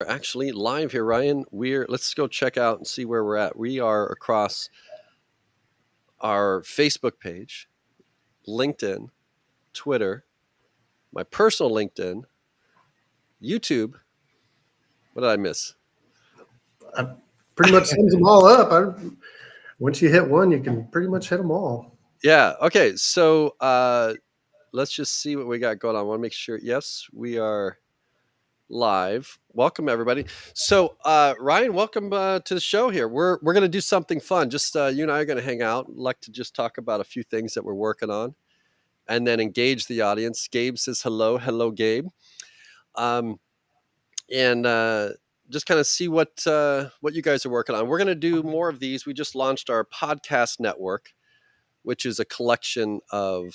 We're actually live here, Ryan. Let's go check out and see where we're at. We are across our Facebook page, LinkedIn, Twitter, my personal LinkedIn, YouTube. What did I miss? I pretty much sums them all up. Once you hit one, you can pretty much hit them all. Yeah. Okay. So let's just see what we got going on. I want to make sure. Yes, we are live. Welcome everybody. So Ryan, welcome to the show here. We're going to do something fun. Just you and I are going to hang out. I'd like to just talk about a few things that we're working on and then engage the audience. Gabe says hello Gabe. And just kind of see what you guys are working on. We're going to do more of these. We just launched our podcast network, which is a collection of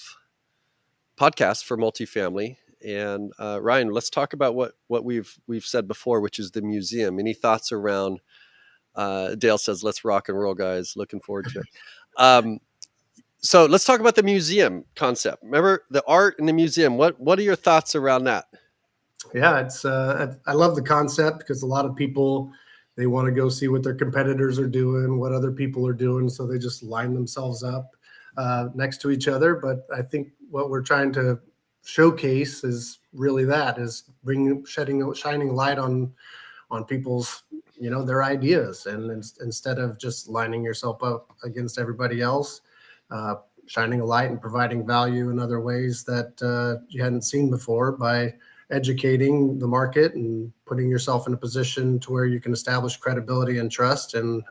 podcasts for multifamily. And Ryan, let's talk about what we've said before, which is the museum. Any thoughts around? Dale says, "Let's rock and roll, guys. Looking forward to it." So let's talk about the museum concept. Remember the art in the museum. What are your thoughts around that? Yeah, it's I love the concept because a lot of people, they want to go see what their competitors are doing, what other people are doing, so they just line themselves up next to each other. But I think what we're trying to showcase is really that is shining light on people's their ideas, and instead of just lining yourself up against everybody else, shining a light and providing value in other ways that you hadn't seen before by educating the market and putting yourself in a position to where you can establish credibility and trust, and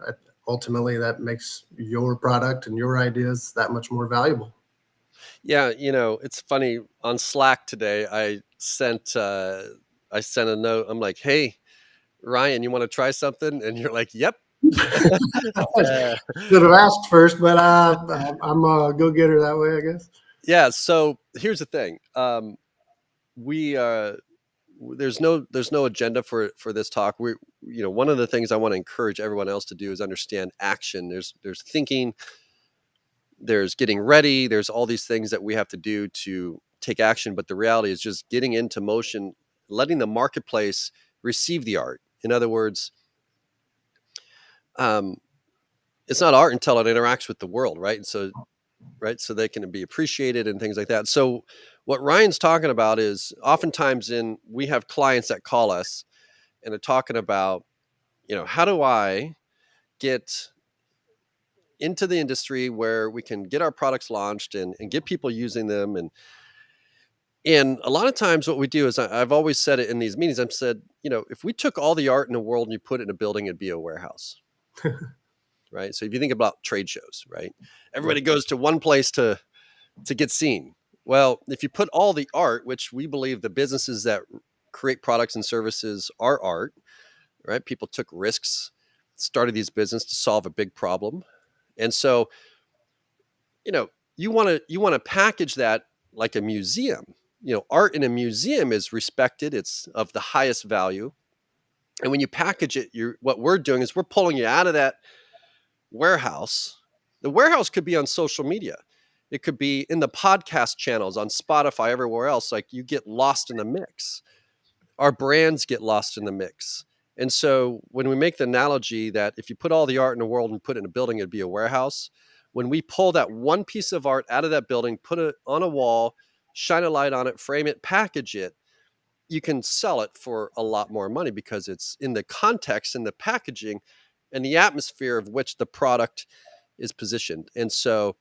ultimately that makes your product and your ideas that much more valuable. Yeah, it's funny. On Slack today, I sent a note. I'm like, "Hey, Ryan, you want to try something?" And you're like, "Yep." Should have asked first, but I'm a go-getter that way, I guess. Yeah. So here's the thing. We there's no agenda for this talk. One of the things I want to encourage everyone else to do is understand action. There's thinking, there's getting ready, there's all these things that we have to do to take action. But the reality is just getting into motion, letting the marketplace receive the art. In other words, it's not art until it interacts with the world, right? And so they can be appreciated and things like that. So what Ryan's talking about is oftentimes we have clients that call us and are talking about, how do I get into the industry where we can get our products launched and get people using them. And a lot of times what we do is I've always said it in these meetings. I've said, if we took all the art in the world and you put it in a building, it'd be a warehouse. Right. So if you think about trade shows, right, everybody goes to one place to get seen. Well, if you put all the art, which we believe the businesses that create products and services are art, right? People took risks, started these businesses to solve a big problem. And so, you want to package that like a museum. Art in a museum is respected. It's of the highest value. And when you package it, what we're doing is we're pulling you out of that warehouse. The warehouse could be on social media. It could be in the podcast channels on Spotify, everywhere else. Like, you get lost in the mix. Our brands get lost in the mix. And so when we make the analogy that if you put all the art in the world and put it in a building, it'd be a warehouse. When we pull that one piece of art out of that building, put it on a wall, shine a light on it, frame it, package it, you can sell it for a lot more money because it's in the context and the packaging and the atmosphere of which the product is positioned. And so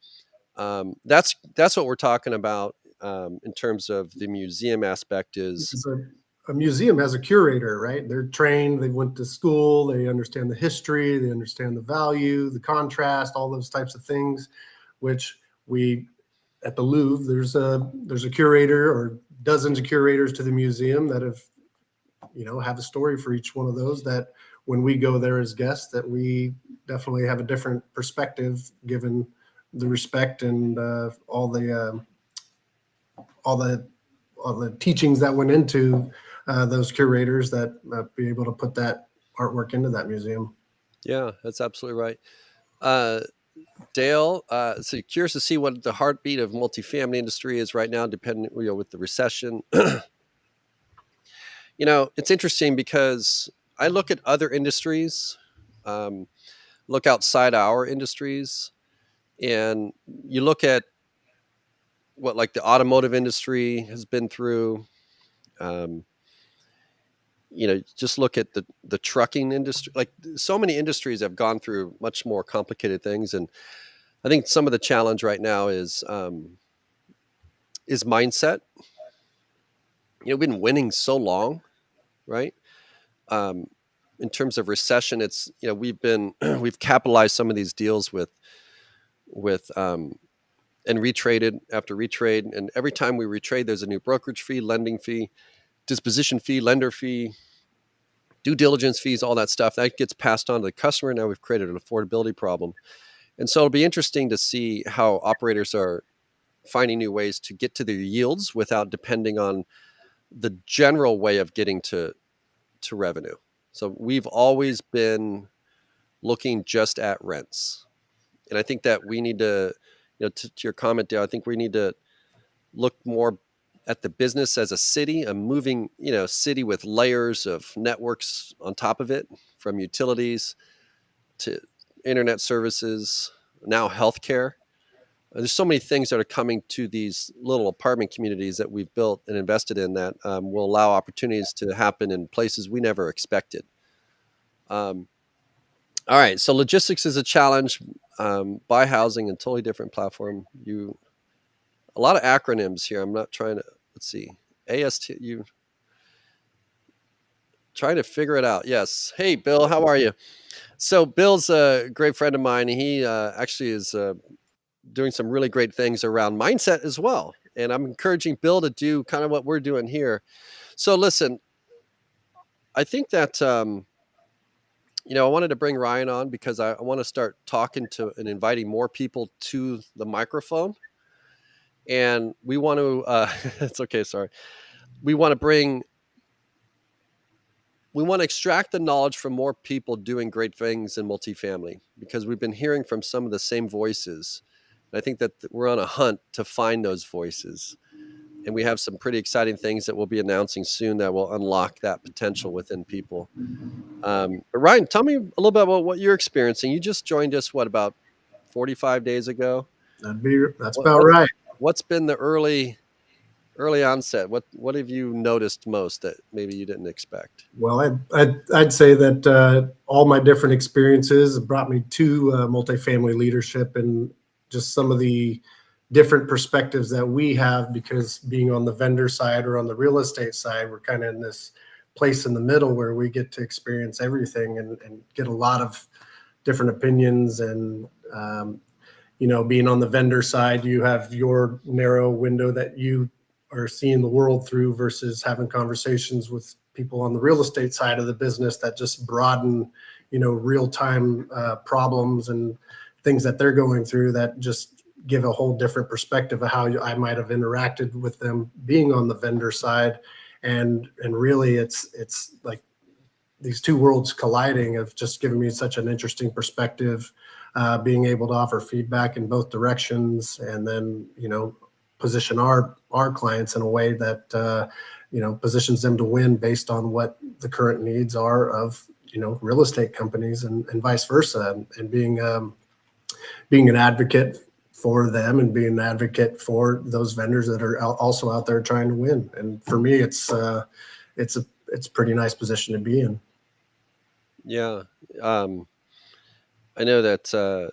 that's what we're talking about in terms of the museum aspect is. A museum has a curator, right? They're trained, they went to school, they understand the history, they understand the value, the contrast, all those types of things, which we at the Louvre, there's a curator or dozens of curators to the museum that have a story for each one of those, that when we go there as guests, that we definitely have a different perspective given the respect and all the teachings that went into those curators that be able to put that artwork into that museum. Yeah, that's absolutely right. Dale, so curious to see what the heartbeat of multifamily industry is right now, depending, with the recession. It's interesting because I look at other industries, um, look outside our industries, and you look at what like the automotive industry has been through. Um, just look at the trucking industry. Like so many industries have gone through much more complicated things, and I think some of the challenge right now is mindset. We've been winning so long, right? Um, in terms of recession, it's we've been we've capitalized some of these deals with and retraded after retrade, and every time we retrade, there's a new brokerage fee, lending fee, disposition fee, lender fee, due diligence fees, all that stuff that gets passed on to the customer. Now we've created an affordability problem, and so it'll be interesting to see how operators are finding new ways to get to their yields without depending on the general way of getting to revenue. So we've always been looking just at rents. And I think that we need to, to your comment, Dale, I think we need to look more at the business as a city, a moving, city with layers of networks on top of it, from utilities to internet services, now healthcare. There's so many things that are coming to these little apartment communities that we've built and invested in that will allow opportunities to happen in places we never expected. Um, all right, so logistics is a challenge. Buy housing and totally different platform. A lot of acronyms here. I'm not trying to. Let's see. AST. You trying to figure it out. Yes. Hey, Bill. How are you? So Bill's a great friend of mine. He actually is doing some really great things around mindset as well. And I'm encouraging Bill to do kind of what we're doing here. So listen, I think that I wanted to bring Ryan on because I want to start talking to and inviting more people to the microphone. And we want to, it's okay, sorry. We want to bring, we want to extract the knowledge from more people doing great things in multifamily because we've been hearing from some of the same voices. And I think that we're on a hunt to find those voices. And we have some pretty exciting things that we'll be announcing soon that will unlock that potential within people. But Ryan, tell me a little bit about what you're experiencing. You just joined us, what, about 45 days ago? That's What, about what's right. what's been the early onset? What have you noticed most that maybe you didn't expect? Well, I'd say that all my different experiences brought me to multifamily leadership and just some of the different perspectives that we have, because being on the vendor side or on the real estate side, we're kind of in this place in the middle where we get to experience everything and get a lot of different opinions. And being on the vendor side, you have your narrow window that you are seeing the world through versus having conversations with people on the real estate side of the business that just broaden, real time problems and things that they're going through that just give a whole different perspective of how I might have interacted with them being on the vendor side. And really it's like these two worlds colliding have just given me such an interesting perspective, being able to offer feedback in both directions, and then position our clients in a way that positions them to win based on what the current needs are of real estate companies, and vice versa, and being an advocate for them and being an advocate for those vendors that are also out there trying to win. And for me, it's a pretty nice position to be in. Yeah, I know that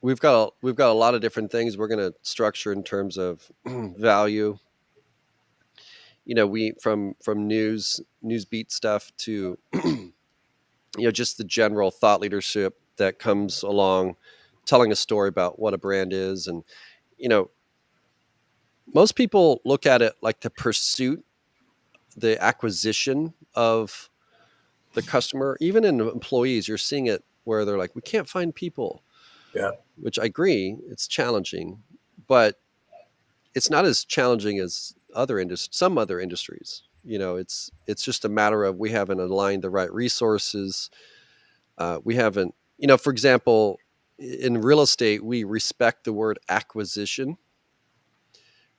we've got a lot of different things we're going to structure in terms of value. We from news beat stuff to just the general thought leadership that comes along, telling a story about what a brand is, and you know most people look at it like the pursuit, the acquisition of the customer. Even in employees, you're seeing it where they're like, we can't find people. Yeah. Which I agree, it's challenging, but it's not as challenging as some other industries. It's just a matter of we haven't aligned the right resources. We haven't, for example, in real estate, we respect the word acquisition.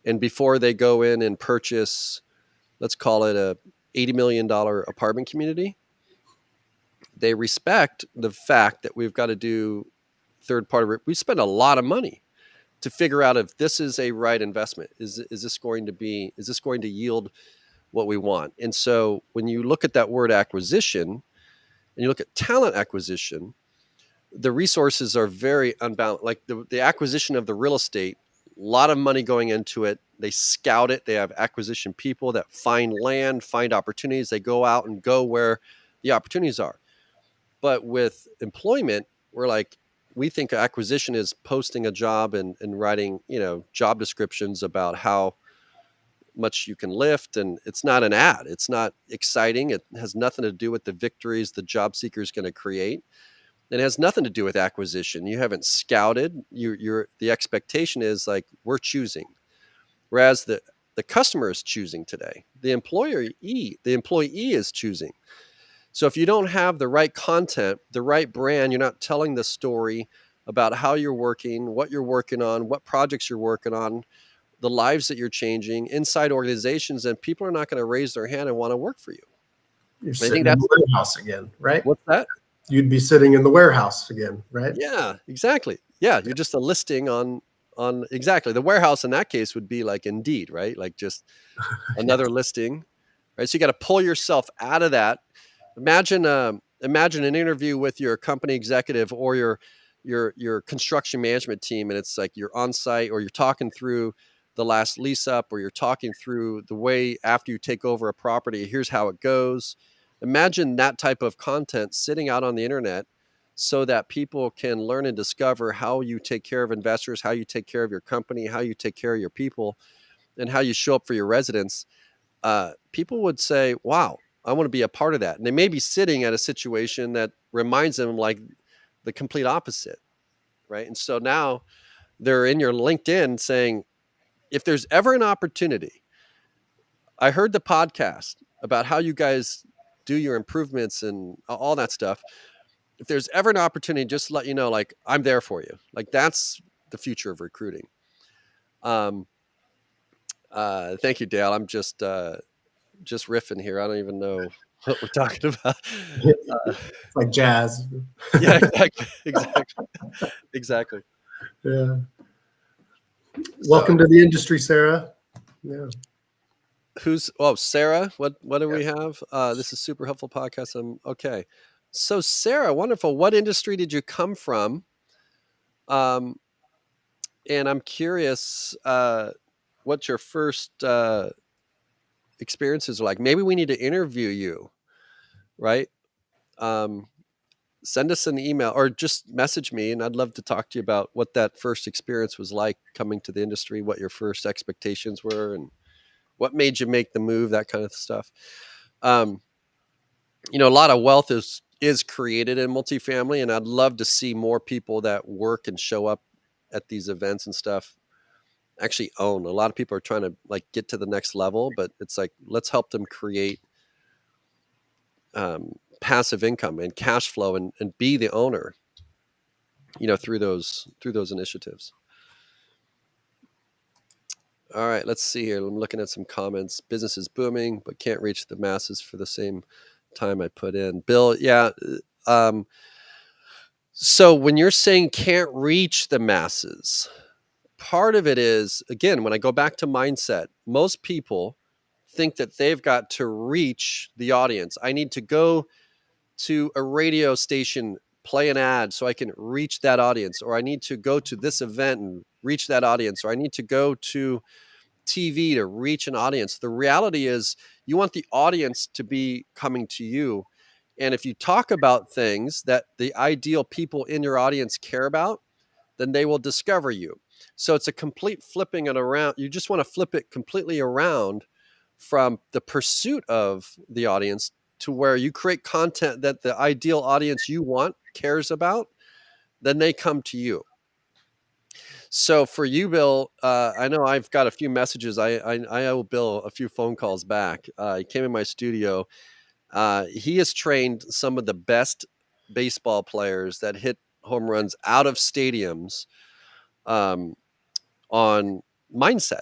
And before they go in and purchase, let's call it a $80 million apartment community, they respect the fact that we've got to do third party. We spend a lot of money to figure out if this is a right investment. Is this going to be? Is this going to yield what we want? And so when you look at that word acquisition and you look at talent acquisition, the resources are very unbalanced. Like the acquisition of the real estate, a lot of money going into it. They scout it. They have acquisition people that find land, find opportunities. They go out and go where the opportunities are. But with employment, we're like, we think acquisition is posting a job and writing, job descriptions about how much you can lift. And it's not an ad. It's not exciting. It has nothing to do with the victories the job seeker is going to create. It has nothing to do with acquisition. You haven't scouted. The expectation is like, we're choosing. Whereas the customer is choosing today. The employee is choosing. So if you don't have the right content, the right brand, you're not telling the story about how you're working, what you're working on, what projects you're working on, the lives that you're changing inside organizations, and people are not going to raise their hand and want to work for you. You're I sitting think in that's the warehouse again, right? what's that? You'd be sitting in the warehouse again, right? Yeah, exactly. Yeah, you're just a listing on exactly. The warehouse in that case would be like Indeed, right? Like just another listing, right? So you got to pull yourself out of that. Imagine an interview with your company executive or your construction management team, and it's like you're on site or you're talking through the last lease up or you're talking through the way after you take over a property. Here's how it goes. Imagine that type of content sitting out on the internet so that people can learn and discover how you take care of investors, how you take care of your company, how you take care of your people, and how you show up for your residents. People would say, wow, I want to be a part of that. And they may be sitting at a situation that reminds them like the complete opposite, right? And so now they're in your LinkedIn saying, if there's ever an opportunity, I heard the podcast about how you guys do your improvements and all that stuff. If there's ever an opportunity, just let you know, like, I'm there for you. Like, that's the future of recruiting. Um, Thank you, Dale. I'm just riffing here. I don't even know what we're talking about. It's like jazz. Yeah, exactly, exactly. Yeah. So, Welcome to the industry, Sarah. Yeah. Sarah? What do Yeah. we have? This is super helpful podcast. Okay. So, Sarah, wonderful. What industry did you come from? Um, and I'm curious, what your first experiences are like. Maybe we need to interview you, right? Um, Send us an email or just message me, and I'd love to talk to you about what that first experience was like coming to the industry, what your first expectations were, and what made you make the move, that kind of stuff. Um, a lot of wealth is created in multifamily, and I'd love to see more people that work and show up at these events and stuff actually own. A lot of people are trying to like get to the next level, but it's like, let's help them create passive income and cash flow and be the owner, through those initiatives. All right, let's see here. I'm looking at some comments. Business is booming, but can't reach the masses for the same time I put in. Bill, yeah. So when you're saying can't reach the masses, part of it is, again, when I go back to mindset, most people think that they've got to reach the audience. I need to go to a radio station, play an ad so I can reach that audience, or I need to go to this event and reach that audience, or I need to go to TV to reach an audience. The reality is you want the audience to be coming to you. And if you talk about things that the ideal people in your audience care about, then they will discover you. So it's a complete flipping it around. You just want to flip it completely around from the pursuit of the audience to where you create content that the ideal audience you want cares about, then they come to you. So for you, Bill, I know I've got a few messages. I owe Bill a few phone calls back. He came in my studio. He has trained some of the best baseball players that hit home runs out of stadiums on mindset,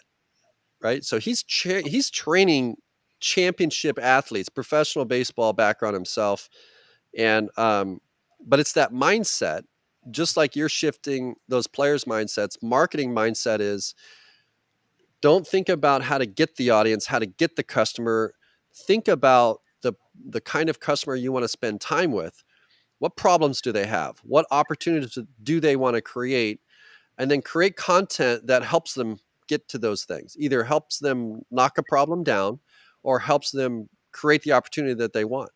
right? So he's training championship athletes, professional baseball background himself, And but it's that mindset, just like you're shifting those players' mindsets. Marketing mindset is, don't think about how to get the audience, how to get the customer. Think about the kind of customer you want to spend time with. What problems do they have? What opportunities do they want to create? And then create content that helps them get to those things. Either helps them knock a problem down or helps them create the opportunity that they want.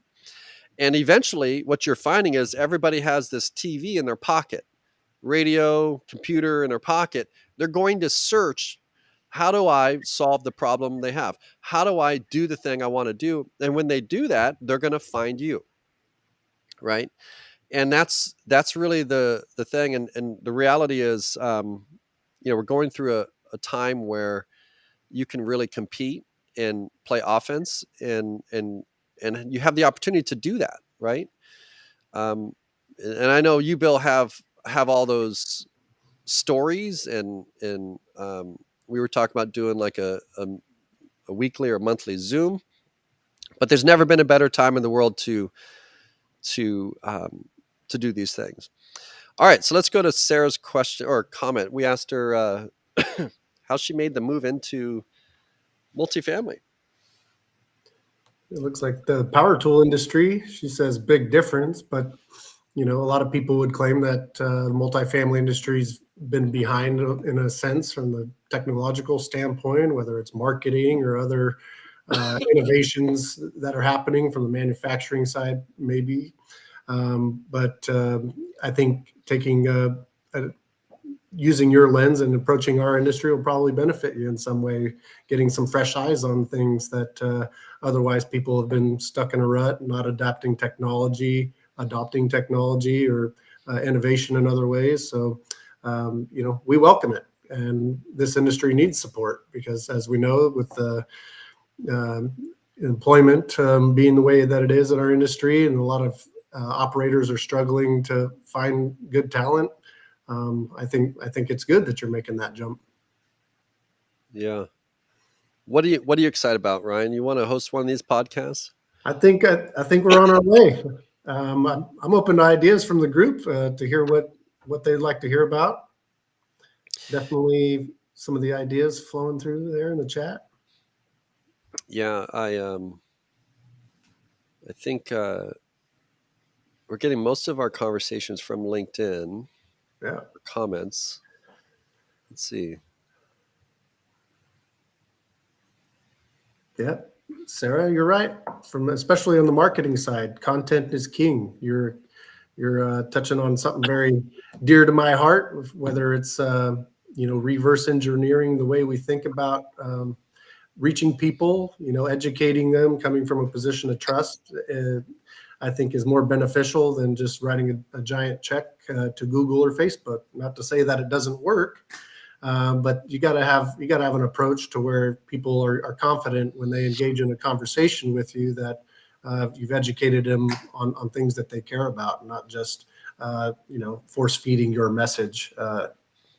And eventually, what you're finding is everybody has this TV in their pocket, radio, computer in their pocket. They're going to search, how do I solve the problem they have? How do I do the thing I want to do? And when they do that, they're going to find you, right? And that's really the thing. And the reality is, we're going through a time where you can really compete and play offense, and you have the opportunity to do that, right? Um, and I know you, Bill, have all those stories, and we were talking about doing like a weekly or monthly Zoom, but there's never been a better time in the world to um, to do these things. All right, so let's go to Sarah's question or comment. We asked her how she made the move into multifamily. It looks like the power tool industry, she says, big difference, but a lot of people would claim that the multifamily industry's been behind in a sense from the technological standpoint, whether it's marketing or other innovations that are happening from the manufacturing side, maybe. But I think using your lens and approaching our industry will probably benefit you in some way, getting some fresh eyes on things that otherwise people have been stuck in a rut, not adopting technology, or innovation in other ways. So, we welcome it. And this industry needs support because, as we know, with the employment being the way that it is in our industry, and a lot of operators are struggling to find good talent. I think it's good that you're making that jump. Yeah. What are you excited about, Ryan? You want to host one of these podcasts? I think we're on our way. I'm open to ideas from the group to hear what they'd like to hear about. Definitely some of the ideas flowing through there in the chat. Yeah, I think we're getting most of our conversations from LinkedIn Yeah. comments. Let's see. Yeah. Sarah, you're right. Especially on the marketing side, content is king. You're touching on something very dear to my heart, whether it's reverse engineering the way we think about reaching people, educating them, coming from a position of trust. I think is more beneficial than just writing a giant check to Google or Facebook. Not to say that it doesn't work, but you got to have an approach to where people are confident when they engage in a conversation with you that you've educated them on things that they care about, not just force feeding your message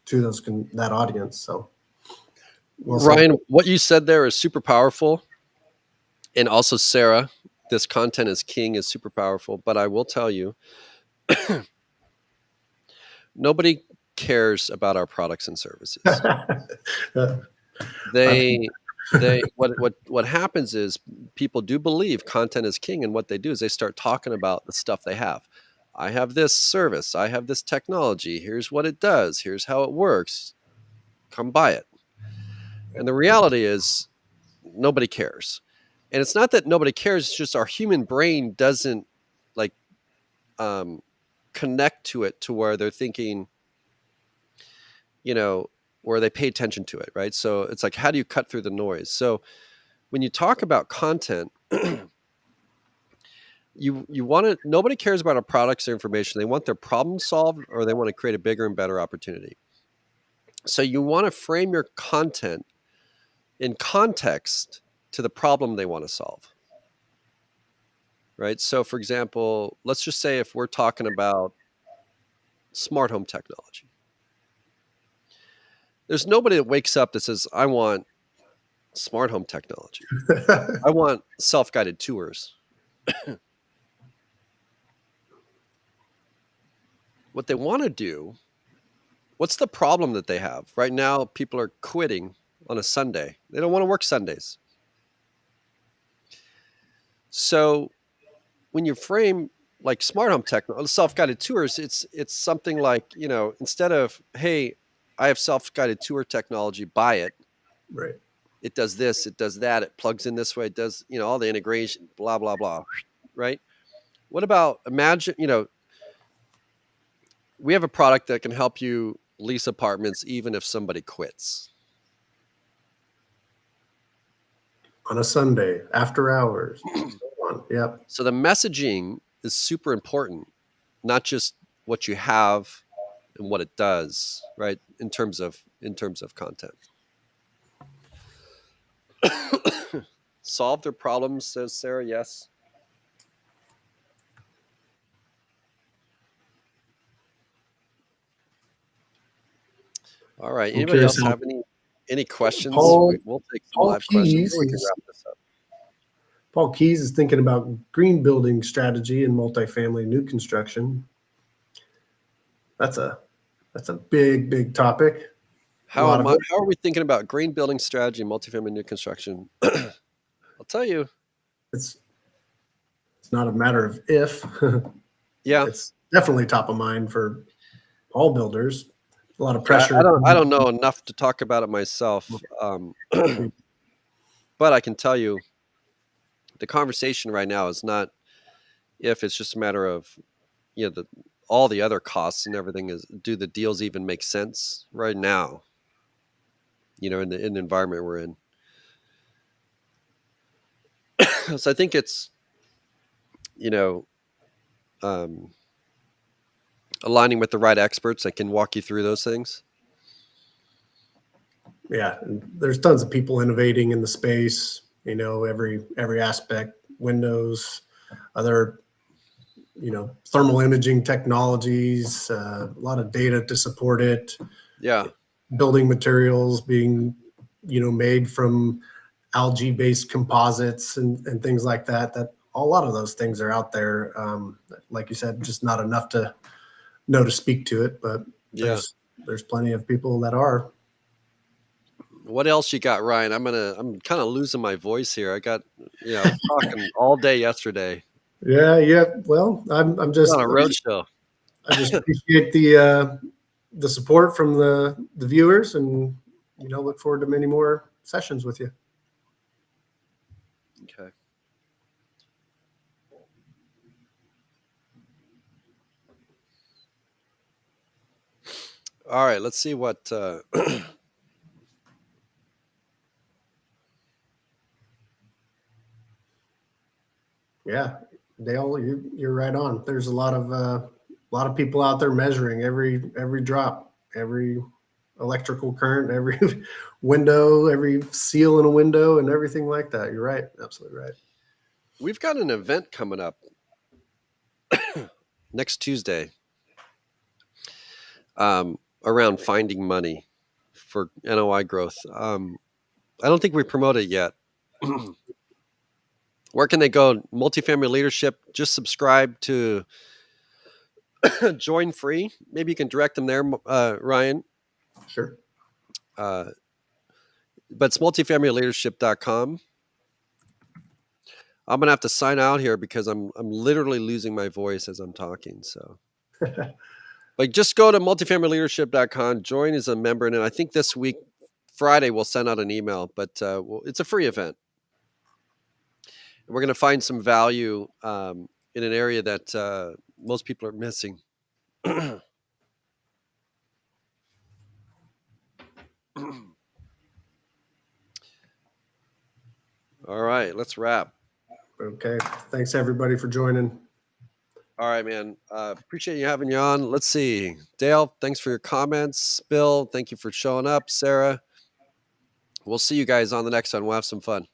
to that audience. So, well said. Ryan, what you said there is super powerful, and also Sarah, this content is king is super powerful. But I will tell you, nobody cares about our products and services. What happens is people do believe content is king, and what they do is they start talking about the stuff they have. I have this service, I have this technology, here's what it does, here's how it works, come buy it. And the reality is nobody cares. And it's not that nobody cares, it's just our human brain doesn't like um, connect to it to where they're thinking, where they pay attention to it, right? So it's like, how do you cut through the noise? So when you talk about content, you want to, nobody cares about our products or information. They want their problem solved, or they want to create a bigger and better opportunity. So you want to frame your content in context to the problem they want to solve. Right? So for example, let's just say if we're talking about smart home technology, there's nobody that wakes up that says, I want smart home technology. I want self-guided tours. what they want to do, what's the problem that they have? Right now, people are quitting on a Sunday. They don't want to work Sundays. So when you frame like smart home tech, self-guided tours, it's something like, instead of, hey, I have self-guided tour technology, buy it. Right. It does this, it does that, it plugs in this way, it does, all the integration, blah, blah, blah. Right? What about imagine, we have a product that can help you lease apartments even if somebody quits. On a Sunday, after hours. So on. Yep. So the messaging is super important, not just what you have and what it does, right? In terms of content. Solve their problems, says Sarah. Yes. All right. I'm Anybody curious else how have any questions? Paul We'll take some Paul live questions. Keys Then we can is wrap this up. Paul Keys is thinking about green building strategy in multifamily new construction. That's a big topic. A lot of How are we thinking about green building strategy and multifamily new construction? I'll tell you. It's not a matter of if. Yeah. It's definitely top of mind for all builders. A lot of Yeah, pressure. I don't know enough to talk about it myself, but I can tell you the conversation right now is not if, it's just a matter of all the other costs and everything. Is, do the deals even make sense right now? In the environment we're in. So I think it's um, aligning with the right experts that can walk you through those things. Yeah, and there's tons of people innovating in the space. Every aspect, windows, other thermal imaging technologies, a lot of data to support it. Yeah. Building materials being made from algae-based composites and things like that. That a lot of those things are out there. Like you said, just not enough to know to speak to it, but Yeah. there's plenty of people that are. What else you got, Ryan? I'm kind of losing my voice here. I got, I was talking all day yesterday. Yeah. Well, I'm just on a road show. I just appreciate the support from the viewers, and look forward to many more sessions with you. Okay. All right. Let's see what. Yeah, Dale, you're right on. There's a lot of people out there measuring every drop, every electrical current, every window, every seal in a window, and everything like that. You're right, absolutely right. We've got an event coming up next Tuesday around finding money for NOI growth. I don't think we promote it yet. Where can they go? Multifamily Leadership. Just subscribe to join free. Maybe you can direct them there, Ryan. Sure. But it's multifamilyleadership.com. I'm gonna have to sign out here because I'm literally losing my voice as I'm talking. So, but just go to multifamilyleadership.com. Join as a member, and I think this week, Friday, we'll send out an email. But it's a free event. We're going to find some value in an area that most people are missing. All right, let's wrap. Okay. Thanks everybody for joining. All right, man. Appreciate you having you on. Let's see. Dale, thanks for your comments. Bill, thank you for showing up. Sarah, we'll see you guys on the next one. We'll have some fun.